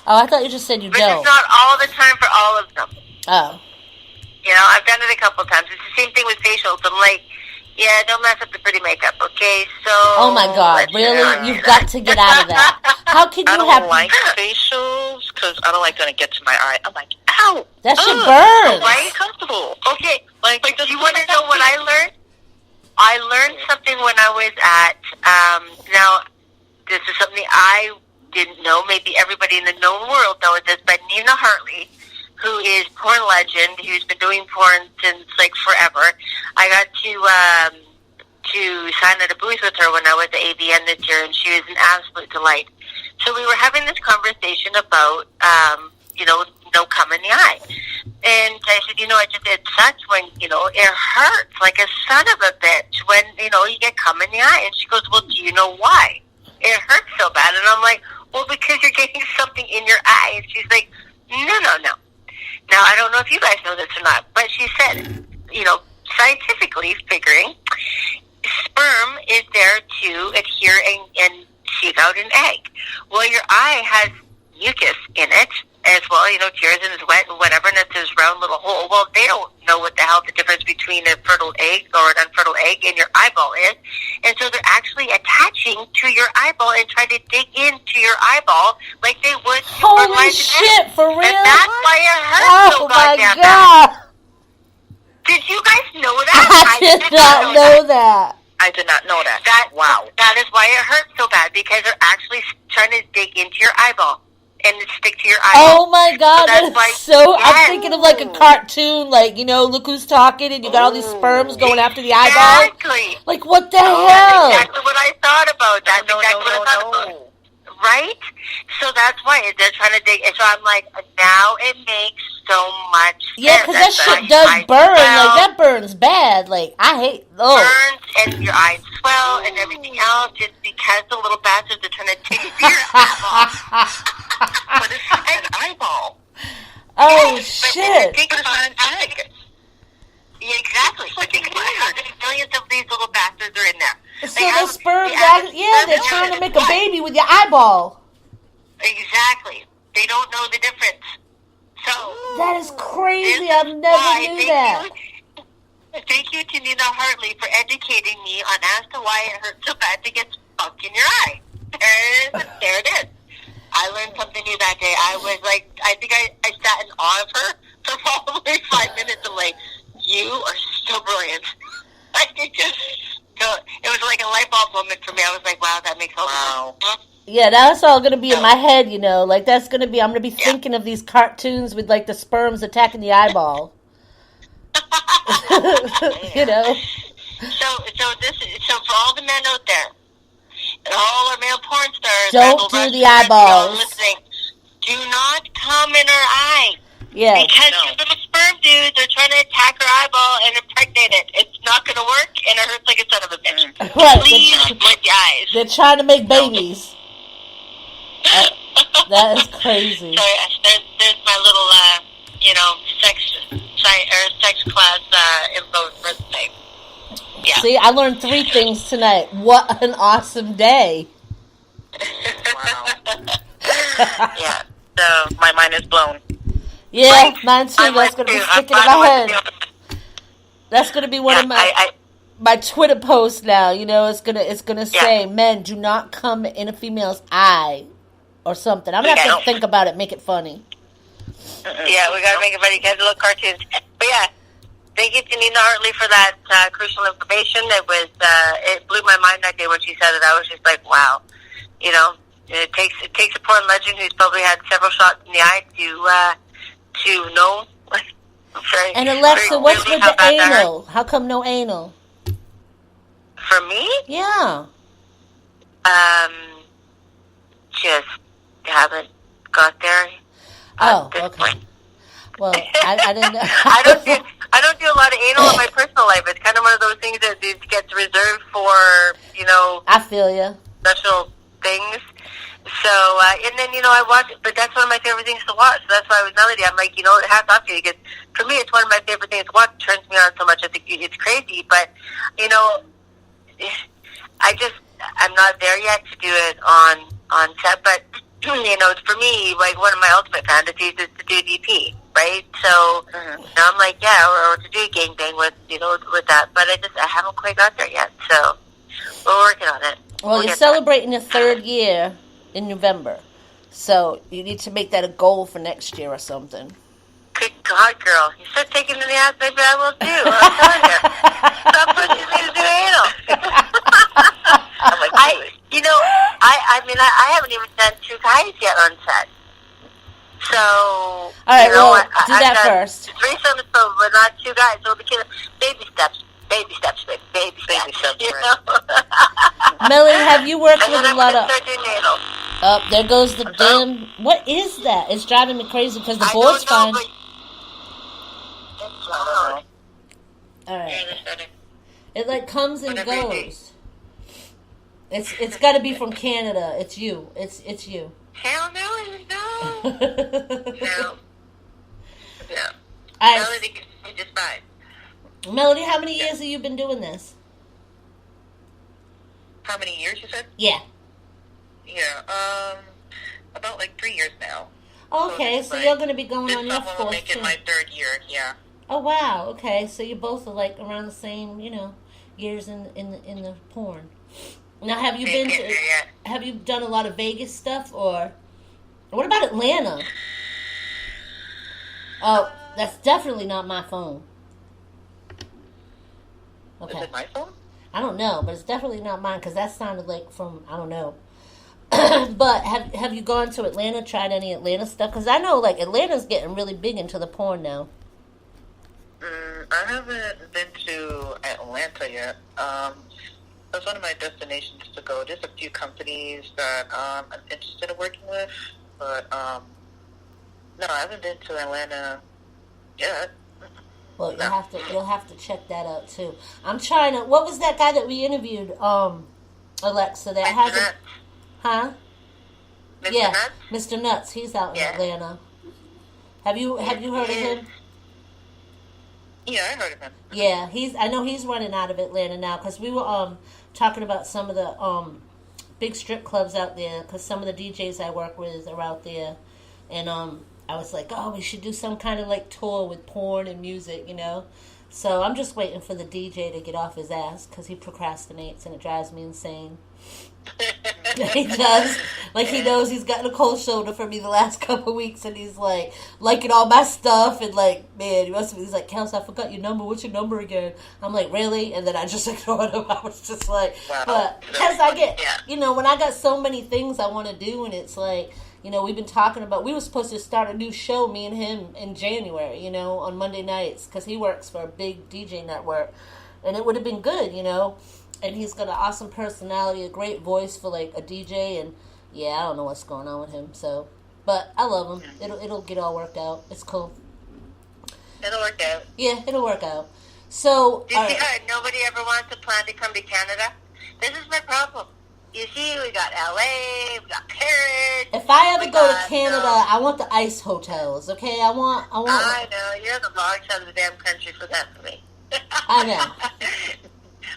D: Oh, I thought you just said you
E: but
D: don't.
E: it's not all the time for all of them.
D: Oh.
E: You know, I've done it a couple times. It's the same thing with facials. I'm like, yeah, don't mess up the pretty makeup, okay? So.
D: Oh my God!
E: let's
D: Really?
E: not do
D: You've
E: that.
D: got to get out of that. How can
C: I
D: you
C: don't
D: have?
C: like facials because I don't like when it gets to my eye. I'm like, ow!
D: That shit
C: ugh,
D: burns.
C: Right? Comfortable.
E: Okay,
C: Like,
E: but do you want to know what I learned? I learned something when I was at, now, this is something I didn't know. Maybe everybody in the known world knows this, but Nina Hartley, who is porn legend, who's been doing porn since, like, forever. I got to sign at a booth with her when I was at AVN this year, and she was an absolute delight. So we were having this conversation about, no cum in the eye. And I said, it sucks when, it hurts like a son of a bitch when, you get cum in the eye. And she goes, well, do you know why? It hurts so bad. And I'm like, well, because you're getting something in your eye. And she's like, no. Now, I don't know if you guys know this or not, but she said, scientifically figuring, sperm is there to adhere and seek out an egg. Well, your eye has mucus in it as well, tears and it's wet and whatever, and it's this round little hole. Well, they don't know what the hell the difference between a fertile egg or an unfertile egg in your eyeball is. And so they're actually attaching to your eyeball and trying to dig into your eyeball like they would to
D: Holy
E: fertilize an
D: shit!
E: egg.
D: For real?
E: And that's why it hurts
D: Oh
E: so
D: my
E: goddamn bad.
D: God!
E: Did you guys know that?
D: I did not know that.
C: I did not know that. Wow.
E: That is why it hurts so bad, because they're actually trying to dig into your eyeball and stick to your eyeball.
D: Oh my God,
E: So that's
D: that
E: why-
D: is so.
E: Yes.
D: I'm thinking of like a cartoon, like look who's talking, and you got all these sperms going after the eyeball.
E: Exactly.
D: Like what the
E: That's
D: hell?
E: exactly what I thought about. That's
C: No.
E: exactly what I thought about. Right? So that's why they're trying to dig. And so I'm like, now it makes so much sense.
D: Yeah, because that
E: That's
D: shit
E: why
D: does
E: your eyes
D: burn.
E: swell,
D: Like that burns bad. Like I hate. Oh,
E: burns and your eyes swell and everything else just because the little bastards are trying to dig into your eyeball.
C: But it's an eyeball.
D: oh
E: But
D: shit!
E: think
C: But it's
E: about
C: not an egg.
E: Yeah, exactly. But think about how many millions of these little bastards are in there.
D: So
E: They
D: the
E: have-
D: sperm,
E: they have-
D: they're trying to make a baby with your eyeball.
E: Exactly. They don't know the difference. So
D: That is crazy.
E: this
D: I
E: is
D: never
E: why-
D: knew that.
E: Thank you to Nina Hartley for educating me on as to why it hurts so bad to get fucked in your eye. There it is. I learned something new that day. I was like, I think I sat in awe of her for probably 5 minutes. I'm like, you are so brilliant. It was like a light bulb moment for me. I was like, wow, that makes a lot of sense.
D: Yeah, that's all gonna be in my head, Like that's gonna be. I'm gonna be thinking of these cartoons with like the sperms attacking the eyeball.
E: So for all the men out there, and all our male porn stars,
D: Don't
E: Randall
D: do
E: Rush,
D: the
E: and y'all
D: eyeballs.
E: listening, do not come in her eye.
D: Yeah.
E: Because your little sperm dudes are trying to attack her eyeball and impregnate it. It's not going to work, and it hurts like a son of a bitch.
D: Right.
E: Please avoid the eyes.
D: They're trying to make babies. That is crazy.
E: So there's my little, sex class info for the thing. Yeah.
D: See, I learned 3 things tonight. What an awesome day.
C: Wow. Yeah. So my mind is blown.
D: Yeah,
E: Right.
D: mine too.
E: I
D: That's
E: went
D: gonna be
E: to-
D: sticking
E: I
D: in my
E: went
D: head.
E: to-
D: That's gonna be one of my Twitter posts now. It's gonna say, "Men, do not come in a female's eye," or something. I'm gonna have to think about it, make it funny.
E: Yeah, we gotta make it funny. You guys look cartoons. But yeah, Thank you, Janina Hartley, for that crucial information. It blew my mind that day when she said it. I was just like, wow. You know, it takes a porn legend who's probably had several shots in the eye to know. Very,
D: and Alexa, what's with the anal? How come no anal?
E: For me?
D: Yeah.
E: Just haven't got there.
D: Okay. Point. Well, I didn't know.
E: I don't do a lot of anal in my personal life. It's kind of one of those things that gets reserved for, you know.
D: I feel you.
E: Special things. So, and then, you know, I watch, but that's one of my favorite things to watch. So that's why with Melody, I'm like, you know, hats off to you, because for me, it's one of my favorite things to watch. It turns me on so much. It's crazy, but, you know, I'm not there yet to do it on set, but, you know, for me, like, one of my ultimate fantasies is to do DP, right? So, you know, I'm like, yeah, or to do a gangbang with, you know, with that, but I haven't quite got there yet, so we're working on it.
D: Well, you're celebrating your 3rd year in November, so you need to make that a goal for next year or something.
E: Good God, girl. You start taking in the ass, maybe I will too. I'm telling you. Stop pushing me to do anal. I'm like, I haven't even done 2 guys yet on set. So,
D: all right,
E: you know,
D: well, do that first.
E: 3 sons, but not 2 guys. So baby steps. Baby steps. You know?
D: Melody, have you worked with a lot of...
E: Oh,
D: there goes the damn... What is that? It's driving me crazy because the board's fine. All right. It like comes and goes. It's got to be from Canada. It's you. It's you.
E: Hell no. No. Melody can be just fine.
D: Melody, how many years have you been doing this?
C: How many years, you said?
D: Yeah.
C: Yeah, about like 3 years now.
D: Okay, so you're going to be going on your 4th
C: will make it my 3rd year, yeah.
D: Oh, wow, okay, so you both are like around the same, you know, years in the porn. Now, have you done a lot of Vegas stuff, or what about Atlanta? Oh, that's definitely not my phone. Okay.
C: Is it my phone?
D: I don't know, but it's definitely not mine because that sounded like from, I don't know. But have you gone to Atlanta, tried any Atlanta stuff? Because I know, like, Atlanta's getting really big into the porn now.
C: I haven't been to Atlanta yet. That's one of my destinations to go. There's a few companies that I'm interested in working with, but no, I haven't been to Atlanta yet.
D: Well, you'll have to check that out too. I'm trying to. What was that guy that we interviewed, Alexa? That hasn't. Huh?
E: Mr.
D: Yeah,
E: Nuts?
D: Mr. Nuts. He's out in Atlanta. Have you heard of him?
C: Yeah, I heard of him.
D: Yeah, I know he's running out of Atlanta now because we were talking about some of the big strip clubs out there because some of the DJs I work with are out there, and I was like, oh, we should do some kind of like tour with porn and music, you know. So I'm just waiting for the DJ to get off his ass because he procrastinates and it drives me insane. He does. Like, he knows he's gotten a cold shoulder for me the last couple of weeks, and he's like liking all my stuff, and like, man, he's like, Kells, I forgot your number. What's your number again? I'm like, really? And then I just ignored him. I was just like,
C: wow.
D: But because I get, you know, when I got so many things I want to do, and it's like, you know, we've been talking about, we were supposed to start a new show, me and him, in January, you know, on Monday nights, because he works for a big DJ network, and it would have been good, you know. And he's got an awesome personality, a great voice for like a DJ, and yeah, I don't know what's going on with him. So, but I love him. It'll get all worked out. It's cool.
E: It'll work out.
D: Yeah, it'll work out. So,
E: you see how nobody ever wants to plan to come to Canada? This is my problem. You see, we got LA, we got Paris.
D: If I ever go to Canada, I want the ice hotels. Okay, I want.
E: I know you're the wrong side of the damn country for that for me.
D: I know.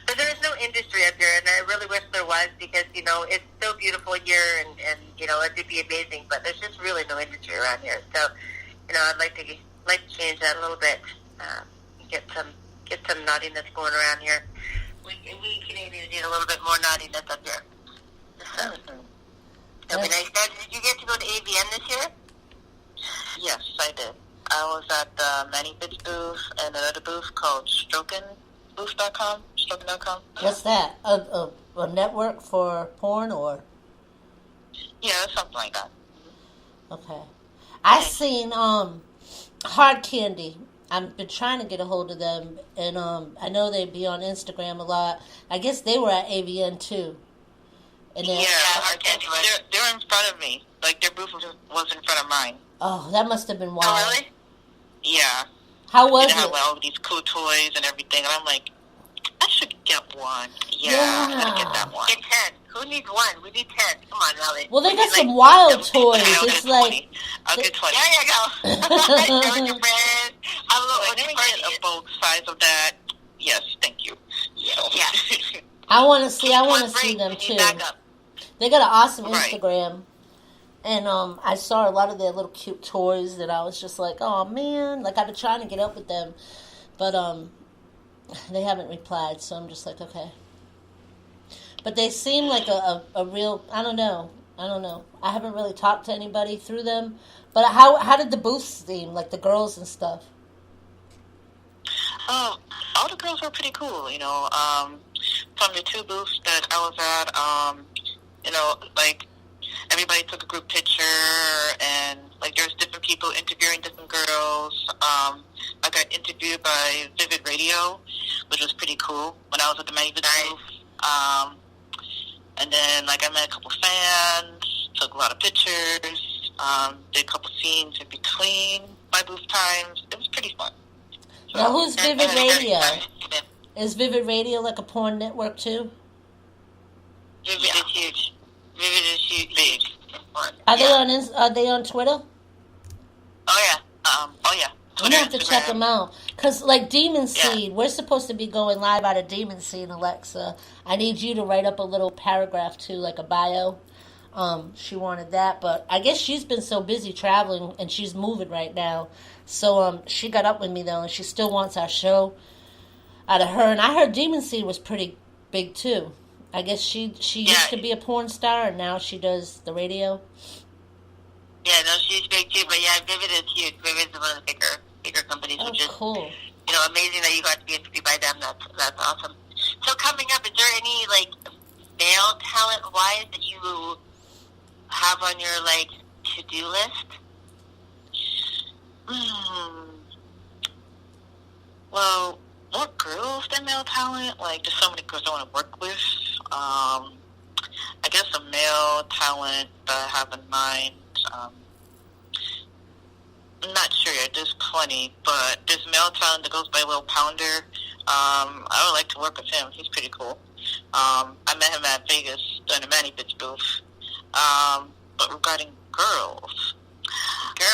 E: But there is no industry up here, and I really wish there was, because, you know, it's so beautiful here, and you know, it'd be amazing, but there's just really no industry around here. So, you know, I'd like to change that a little bit, get some naughtiness going around here. We Canadians need a little bit more naughtiness up here. So, that'd be nice. Now, did you get to go to AVN this year?
C: Yes, I did. I was at the Manny Bitch booth and another booth called Strokin.com.
D: What's that? A network for porn or?
C: Yeah, something like that.
D: Okay. I seen Hard Candy. I've been trying to get a hold of them, and I know they be on Instagram a lot. I guess they were at AVN too. And then,
C: they're in front of me. Like, their booth was in front of mine.
D: Oh, that must have been wild.
C: Oh, really? Yeah.
D: How was
C: they
D: it?
C: Have all these cool toys and everything, and I'm like, I should get one. Yeah. I'm gonna get that one.
E: Get 10. Who needs one? We need 10. Come on, Ellie.
D: Well, they got some wild toys. It's like...
C: I'll get 20.
E: There you go. Showing your friends. Have a little...
C: Let me get a bulk size of that. Yes, thank you.
E: Yeah.
D: I want to see them too. They got an awesome Instagram. And I saw a lot of their little cute toys that I was just like, oh man, like I've been trying to get up with them, but they haven't replied, so I'm just like, okay. But they seem like a real, I don't know. I haven't really talked to anybody through them, but how did the booths seem, like the girls and stuff?
C: All the girls were pretty cool, you know. From the two booths that I was at, you know, like, everybody took a group picture, and, like, there's different people interviewing different girls. I got interviewed by Vivid Radio, which was pretty cool when I was at the Manny booth. And then, like, I met a couple fans, took a lot of pictures, did a couple scenes in between my booth times. It was pretty fun. So,
D: now, who's Vivid Radio? Is Vivid Radio like a porn network, too?
E: Vivid is huge. Vivid is huge. Big.
D: Are they on Twitter?
C: Oh, yeah.
D: I'm going to have to check them out. Because, like, Demon Seed, we're supposed to be going live out of Demon Seed, Alexa. I need you to write up a little paragraph, too, like a bio. She wanted that. But I guess she's been so busy traveling, and she's moving right now. So she got up with me, though, and she still wants our show out of her. And I heard Demon Seed was pretty big, too. I guess she used to be a porn star, and now she does the radio.
E: Yeah, no, she's big too, but yeah, Vivid is huge. Vivid is one of the bigger companies, which is
D: cool.
E: You know, amazing that you got to be interviewed by them. That's awesome. So coming up, is there any like male talent wise that you have on your like to-do list?
C: Well, more girls than male talent. Like, there's so many girls I want to work with. I guess a male talent that I have in mind. I'm not sure yet. There's plenty, but this male talent that goes by Will Pounder, I would like to work with him. He's pretty cool. I met him at Vegas during the Manny Bitch booth. But regarding girls, there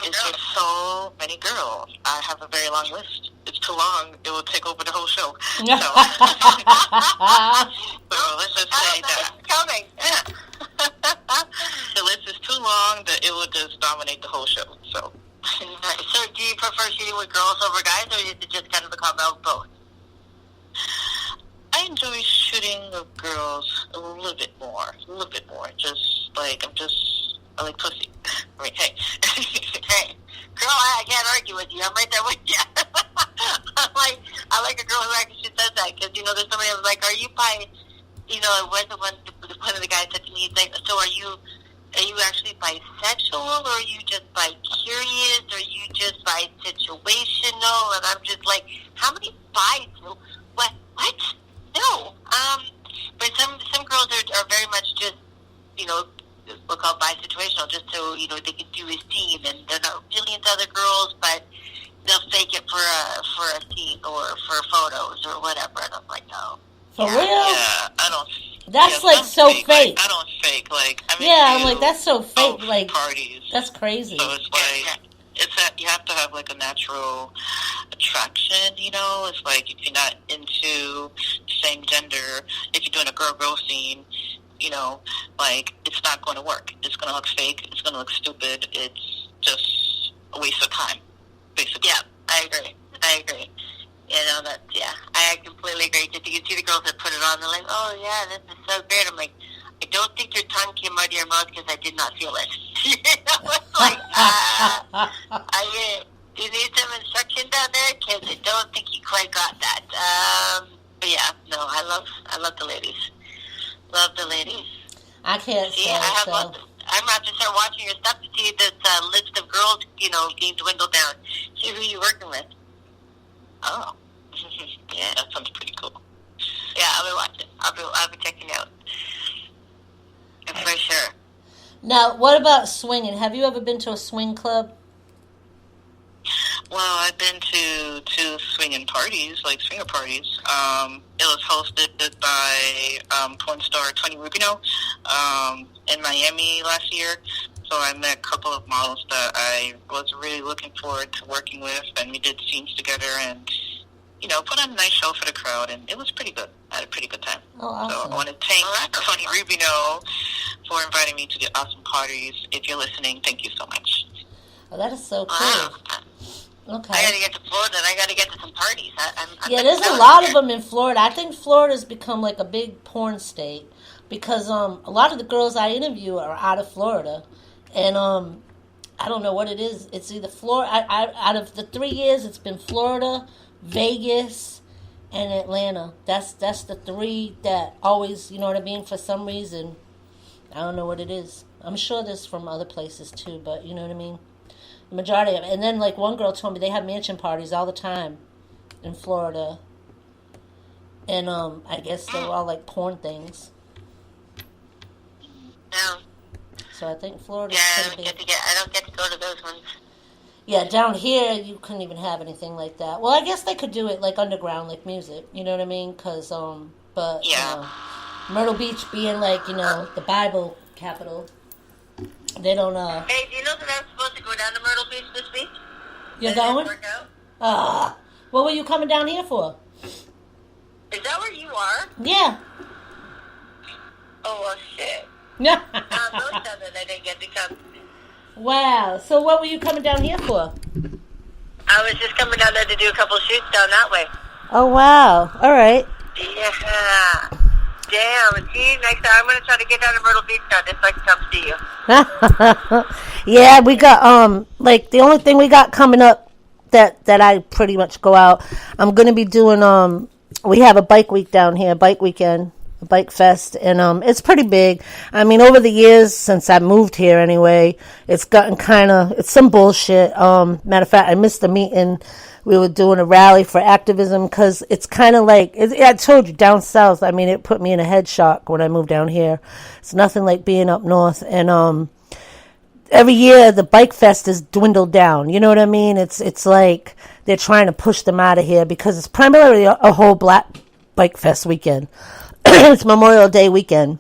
C: is just so many girls. I have a very long list. It's too long. It will take over the whole show. So, let's just say that.
E: Coming.
C: The list is too long that it will just dominate the whole show. So,
E: do you prefer shooting with girls over guys, or is it just kind of a combo of both?
C: I enjoy shooting with girls a little bit more. Just like I like pussy. I mean, hey.
E: Hey, girl, I can't argue with you. I'm right there with you. I like a girl who actually says that, because, you know, there's somebody who's like, are you bi, you know, one of the guys said to me, he's like, so are you actually bisexual, or are you just bi-curious, or are you just bi-situational? And I'm just like, how many bis? What? No. But some girls are very much just, you know, we'll call bi-situational, just so, you know, they can do a scene, and they're not really into other girls, but they'll fake it for a scene or for photos or whatever. And I'm like, no.
D: For real?
C: Yeah, I don't.
D: That's like so fake.
C: Like, I don't fake. Like, I mean,
D: yeah, I'm like, that's so fake. Like,
C: parties.
D: That's crazy.
C: So it's like, it's that you have to have like a natural attraction. You know, it's like if you're not into the same gender, if you're doing a girl scene, you know, like, it's not going to work. It's going to look fake. It's going to look stupid. It's just a waste of time, basically.
E: Yeah, I agree. You know, I completely agree. Just you can see the girls that put it on, they're like, oh, yeah, this is so great. I'm like, I don't think your tongue came out of your mouth because I did not feel it. You know, it's like, I
D: I can't
E: See,
D: say so.
E: I'm gonna have to start watching your stuff to see this list of girls, being dwindled down. See who you're working with. Oh, yeah, that sounds pretty cool. Yeah, I'll be watching. I'll be checking out. For sure.
D: Now, what about swinging? Have you ever been to a swing club?
C: Well, I've been to two swinging parties, like swinger parties. It was hosted by porn star Tony Rubino in Miami last year. So I met a couple of models that I was really looking forward to working with, and we did scenes together and, put on a nice show for the crowd, and it was pretty good. I had a pretty good time.
D: Oh, awesome.
C: So I want to thank Tony Rubino for inviting me to the awesome parties. If you're listening, thank you so much.
D: Oh, that is so cool.
E: Wow.
D: Okay.
E: I got to get to Florida, and I got to get to some parties.
D: Yeah, there's a lot of them in Florida. I think Florida's become like a big porn state because a lot of the girls I interview are out of Florida, and I don't know what it is. It's either Florida. Out of the 3 years, it's been Florida, Vegas, and Atlanta. That's the three that always, you know what I mean. For some reason, I don't know what it is. I'm sure there's from other places too, but you know what I mean. The majority of it. And then, like, one girl told me they have mansion parties all the time in Florida. And, I guess they're all, like, porn things.
E: No.
D: So I think Florida's
E: Yeah,
D: pretty big.
E: I don't get to go to those ones.
D: Yeah, down here, you couldn't even have anything like that. Well, I guess they could do it, like, underground, like music. You know what I mean? Because, but,
C: Yeah.
D: Myrtle Beach being, like, the Bible capital, they don't,
E: Hey, do you know that I was supposed to go down to Myrtle Beach this week?
D: You're
E: Did it
D: going?
E: work out?
D: What were you coming down here for?
E: Is that where you are?
D: Yeah.
E: Oh, well, shit.
D: Yeah.
E: Those seven I didn't get to come.
D: Wow. So what were you coming down here for?
E: I was just coming down there to do a couple shoots down that way.
D: Oh, wow. All right.
E: Yeah. Damn. See, next time I'm going to try to get down to Myrtle Beach now just so I can come see you.
D: Yeah, we got, like, the only thing we got coming up that I pretty much go out, I'm going to be doing, we have a bike week down here, bike weekend, a bike fest, and it's pretty big. I mean, over the years, since I moved here anyway, it's gotten it's some bullshit. Matter of fact, I missed the meeting. We were doing a rally for activism because it's kind of like, I told you, down south, I mean, it put me in a head shock when I moved down here. It's nothing like being up north. And every year the bike fest is dwindled down. You know what I mean? It's like they're trying to push them out of here because it's primarily a whole black bike fest weekend. It's Memorial Day weekend.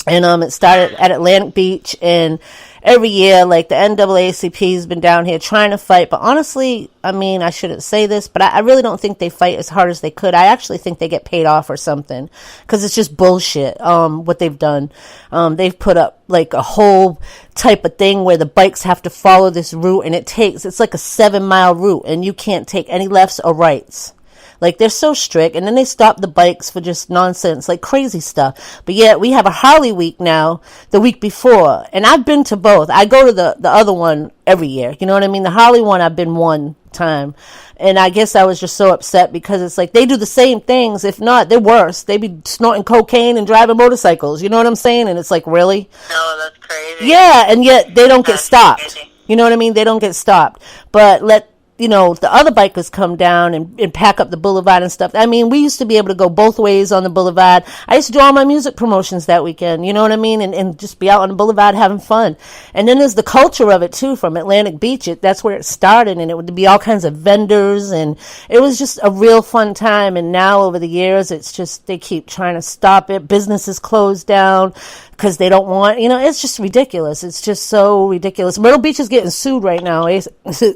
D: And it started at Atlantic Beach, and every year, like, the NAACP has been down here trying to fight. But honestly, I mean, I shouldn't say this, but I really don't think they fight as hard as they could. I actually think they get paid off or something, because it's just bullshit, what they've done. They've put up, like, a whole type of thing where the bikes have to follow this route, and it's like a 7-mile route, and you can't take any lefts or rights. Like, they're so strict, and then they stop the bikes for just nonsense, like crazy stuff. But yet, we have a Harley week now, the week before, and I've been to both. I go to the other one every year, you know what I mean? The Harley one, I've been one time, and I guess I was just so upset because it's like, they do the same things, if not, they're worse. They be snorting cocaine and driving motorcycles, you know what I'm saying? And it's like, really?
E: No, that's crazy.
D: Yeah, and yet, they don't get stopped. You know what I mean? They don't get stopped. But the other bikers come down and pack up the boulevard and stuff. I mean, we used to be able to go both ways on the boulevard. I used to do all my music promotions that weekend, you know what I mean? And just be out on the boulevard having fun. And then there's the culture of it, too, from Atlantic Beach. That's where it started, and it would be all kinds of vendors, and it was just a real fun time. And now, over the years, it's just, they keep trying to stop it. Businesses close down because they don't want, it's just ridiculous. It's just so ridiculous. Myrtle Beach is getting sued right now, you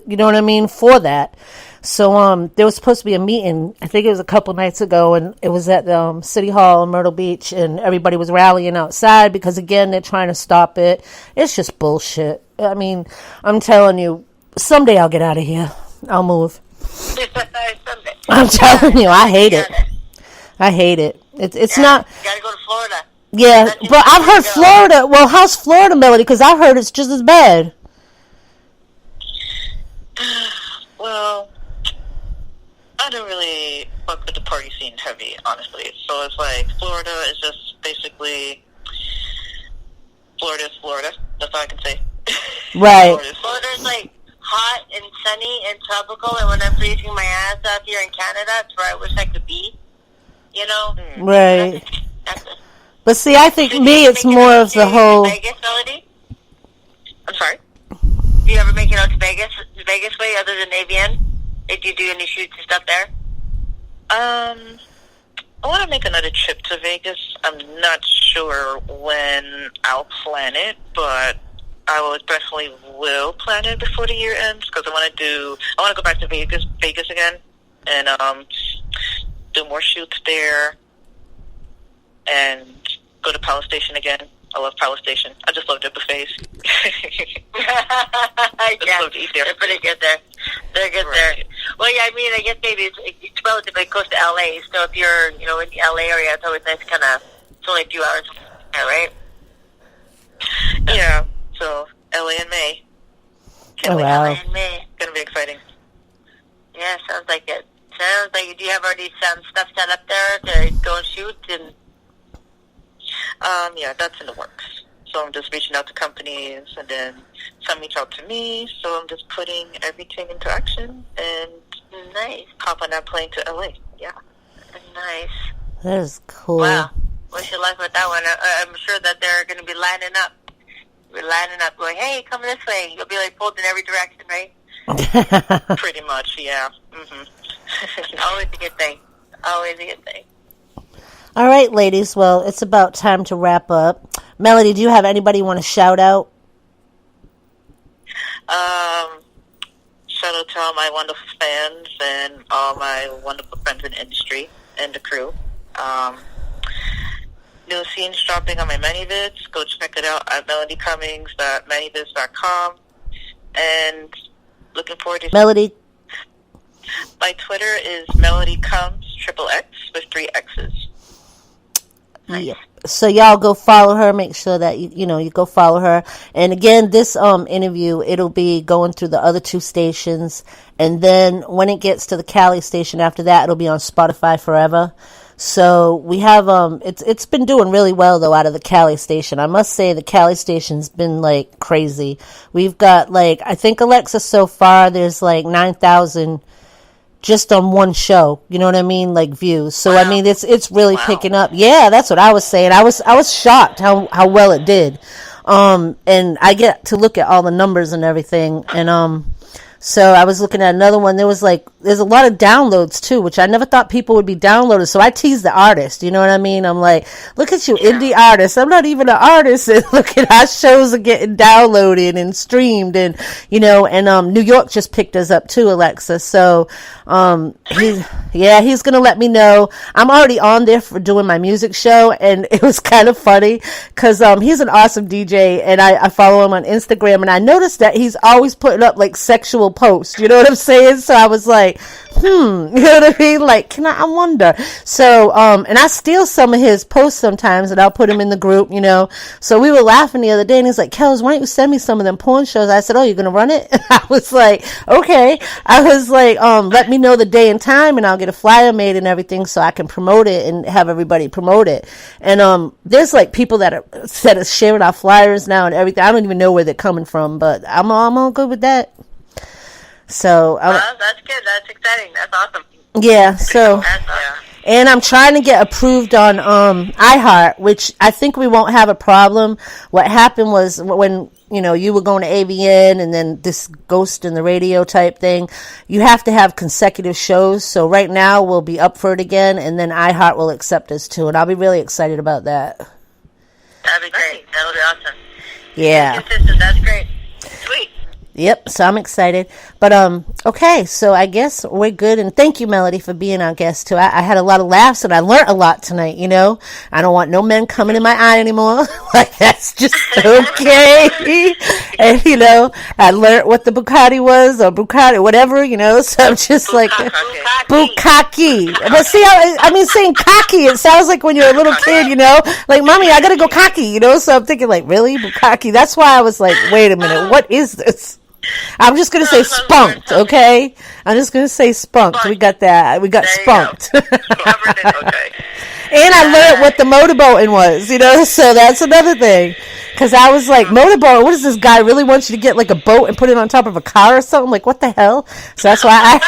D: know what I mean, for that. So there was supposed to be a meeting, I think it was a couple nights ago, and it was at City Hall in Myrtle Beach, and everybody was rallying outside because, again, they're trying to stop it. It's just bullshit. I mean, I'm telling you, someday I'll get out of here. I'll move. I'm telling you, I hate it. I hate it. It's not.
E: You gotta go to Florida.
D: Yeah, but I've heard Florida. Well, how's Florida, Melody? Because I've heard it's just as bad.
C: Well, I don't really fuck with the party scene heavy, honestly. So it's like, Florida is just basically Florida is Florida. That's all I can say.
D: Right.
E: Florida's like hot and sunny and tropical, and when I'm freezing my ass off here in Canada, it's where I wish I could be. You know?
D: Right.
E: That's
D: But see, I think me, it's more of the whole.
E: Vegas, Melody?
C: I'm sorry?
E: Do you ever make it out to Vegas way, other than AVN? Did you do any shoots and stuff there?
C: I want to make another trip to Vegas. I'm not sure when I'll plan it, but I will definitely will plan it before the year ends, because I want to go back to Vegas again, and do more shoots there, and go to Palace Station again. I love Palace Station. I just love their buffets.
E: Yeah,
C: love to eat there.
E: they're pretty good there. They're good there. Well, yeah, I mean, I guess maybe it's relatively close to LA, so if you're, in the LA area, it's always nice to kind of, it's only a few hours, right?
C: Yeah, so LA in May.
D: Oh, wow.
E: LA in May.
C: It's going to be exciting.
E: Yeah, sounds like it. Sounds like, do you have already some stuff set up there to go and shoot? And
C: yeah, that's in the works. So I'm just reaching out to companies, and then some reach out to me. So I'm just putting everything into action and
E: nice.
C: hop on that plane to LA. Yeah.
E: Nice.
D: That is cool.
E: Wow. Wish you luck with that one. I'm sure that they're going to be lining up. Going, hey, come this way. You'll be like pulled in every direction, right?
C: Pretty much, yeah. Mm-hmm.
E: Always a good thing. Always a good thing.
D: All right, ladies. Well, it's about time to wrap up. Melody, do you have anybody you want to shout out?
C: Shout out to all my wonderful fans and all my wonderful friends in the industry and the crew. New scenes dropping on my ManyVids. Go check it out at melodycummings.manyvids.com. And looking forward to
D: Melody.
C: My Twitter is melodycomes XXX with 3 X's.
D: Yeah. So y'all go follow her. Make sure that you go follow her. And again, this interview, it'll be going through the other 2 stations, and then when it gets to the Cali station after that, it'll be on Spotify forever. So we have it's been doing really well though out of the Cali station. I must say the Cali station's been like crazy. We've got like, I think, Alexa, so far there's like 9,000 just on one show, you know what I mean, like views. So
E: wow.
D: I mean, it's really picking up. Yeah, that's what I was saying. I was shocked how well it did. And I get to look at all the numbers and everything, and so I was looking at another one. There's a lot of downloads too, which I never thought people would be downloaded. So I tease the artist, you know what I mean? I'm like, look at you, indie artists. I'm not even an artist, and look at our shows are getting downloaded and streamed, and New York just picked us up too, Alexa. So he's gonna let me know. I'm already on there for doing my music show, and it was kind of funny because he's an awesome DJ, and I follow him on Instagram, and I noticed that he's always putting up like sexual posts, you know what I'm saying? So I was like, you know what I mean? Like, I wonder. So, and I steal some of his posts sometimes, and I'll put them in the group, So we were laughing the other day, and he's like, Kells, why don't you send me some of them porn shows? I said, oh, you're going to run it? I was like, okay. I was like, let me know the day and time, and I'll get a flyer made and everything so I can promote it and have everybody promote it. And there's like people that are sharing our flyers now and everything. I don't even know where they're coming from, but I'm all good with that. So
E: that's good. That's exciting. That's awesome.
D: Yeah. So,
E: that's awesome.
D: And I'm trying to get approved on iHeart, which I think we won't have a problem. What happened was when you were going to AVN and then this Ghost in the Radio type thing, you have to have consecutive shows. So right now we'll be up for it again, and then iHeart will accept us too, and I'll be really excited about that.
E: That'd be great. That'll be awesome.
D: Yeah.
E: Consistent. That's great. Sweet.
D: Yep, so I'm excited. But, okay, so I guess we're good. And thank you, Melody, for being our guest, too. I had a lot of laughs, and I learned a lot tonight, I don't want no men coming in my eye anymore. Like, that's just okay. And, I learned what the Bukkake was, or Bukkake, whatever, So I'm just like, Bukkake. But see, saying cocky, it sounds like when you're a little kid, Like, Mommy, I gotta go cocky, So I'm thinking, like, really? Bukkake? That's why I was like, wait a minute, what is this? I'm just going to say spunked, okay? I'm just going to say spunked. We got that. We got spunked.
C: Okay.
D: And I learned what the motorboating was, so that's another thing. Because I was like, motorboat, what does this guy really want you to get like a boat and put it on top of a car or something? Like, what the hell? So that's why I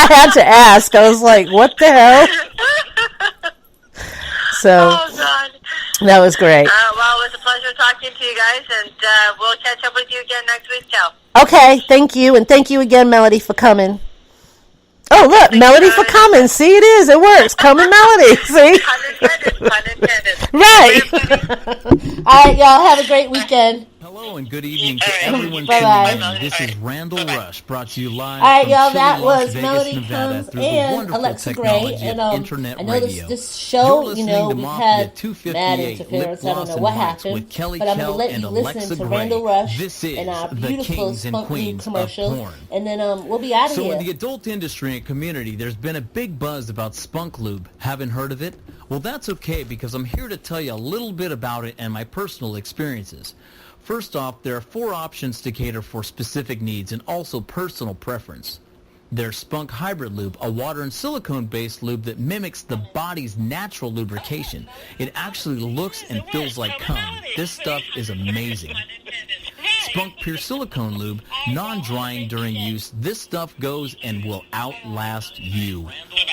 D: had to ask. I was like, what the hell? So that was great.
E: Well, it was a pleasure talking to you guys, and we'll catch up with you again next week, Kel.
D: Okay, thank you, and thank you again, Melody, for coming. Oh, look, Melody for coming. See, it is. It works. Coming, Melody. See?
E: Pun intended.
D: Right. All right, y'all. Have a great weekend.
A: Hello and good evening to everyone
D: Bye-bye.
A: tuning in. This is Randall Rush, brought to you live
D: All right,
A: from
D: y'all.
A: chilly
D: That
A: Las
D: was
A: Vegas,
D: Melody
A: Nevada,
D: Combs
A: through the
D: and
A: wonderful
D: Alexa Gray.
A: technology
D: And
A: of internet
D: I know
A: radio.
D: this show,
A: You're listening to
D: we've
A: Mafia
D: had mad
A: 258,
D: interference.
A: Lip
D: I don't
A: Gloss
D: know
A: and
D: what
A: Mics
D: happened,
A: with Kelly
D: but I'm going to
A: Kell
D: let
A: and
D: you
A: Alexa
D: listen to
A: Gray.
D: Randall Rush
A: This is
D: and our
A: the
D: beautiful
A: kings and
D: Spunk Lube
A: queens
D: commercial,
A: of porn.
D: and then we'll be out of
A: So
D: here.
A: in the adult industry and community, there's been a big buzz about Spunk Lube. Haven't heard of it? Well, that's okay, because I'm here to tell you a little bit about it and my personal experiences. First off, there are 4 options to cater for specific needs and also personal preference. There's Spunk Hybrid Lube, a water and silicone-based lube that mimics the body's natural lubrication. It actually looks and feels like cum. This stuff is amazing. Spunk Pure Silicone Lube, non-drying during use. This stuff goes and will outlast you.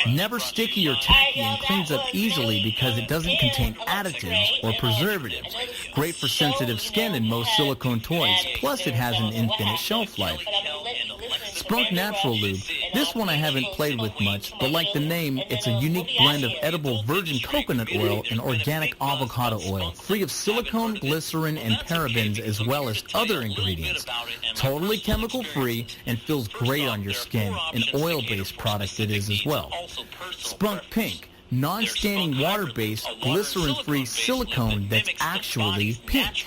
A: Never sticky or tacky and cleans up easily because it doesn't contain additives or preservatives. Great for sensitive skin and most silicone toys, plus it has an infinite shelf life. Spunk Natural Lube. This one I haven't played with much, but like the name, it's a unique blend of edible virgin coconut oil and organic avocado oil, free of silicone, glycerin, and parabens as well as other ingredients. Totally chemical-free and feels great on your skin. An oil-based product it is as well. Spunk Pink. Non-staining water-based, glycerin-free silicone that's actually pink.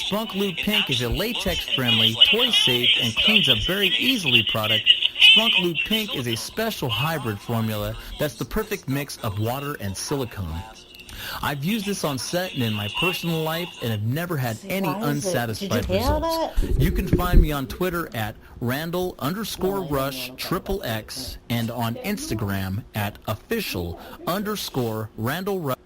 A: Spunk Lube Pink is a latex-friendly, toy-safe, and cleans up very easily product. Spunk Lube Pink is a special hybrid formula that's the perfect mix of water and silicone. I've used this on set and in my personal life and have never had any unsatisfied results. You can find me on Twitter at Randall_Rush XXX and on Instagram at official_Randall Rush.